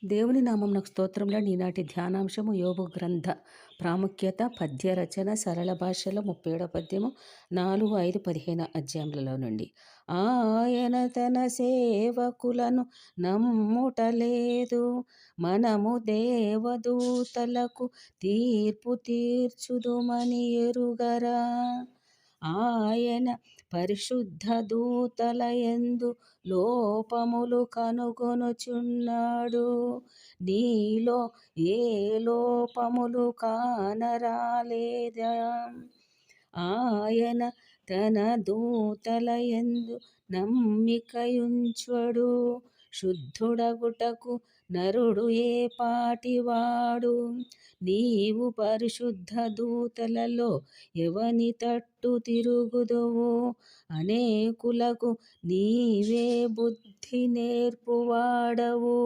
దేవుని నామమునకు స్తోత్రములు. ఈనాటి ధ్యానాంశము యోబు గ్రంథ ప్రాముఖ్యత, పద్య రచన, సరళ భాషలో 37వ పద్యము, 4, 5, 15 అధ్యాయములలో నుండి. ఆయన తన సేవకులను నమ్ముటలేదు, మనము దేవదూతలకు తీర్పు తీర్చుదుమని ఎరుగరా. ఆయన పరిశుద్ధ దూతల యందు లోపములు కనుగొనుచున్నాడు. నీలో ఏ లోపములు కానరాలేదా? ఆయన తన దూతల యందు నమ్మికయుంచుడు. శుద్ధుడగుటకు నరుడు ఏ పాటివాడు? నీవు పరిశుద్ధ దూతలలో ఎవని తట్టు తిరుగుదువు? అనేకులకు నీవే బుద్ధి నేర్పువాడవు.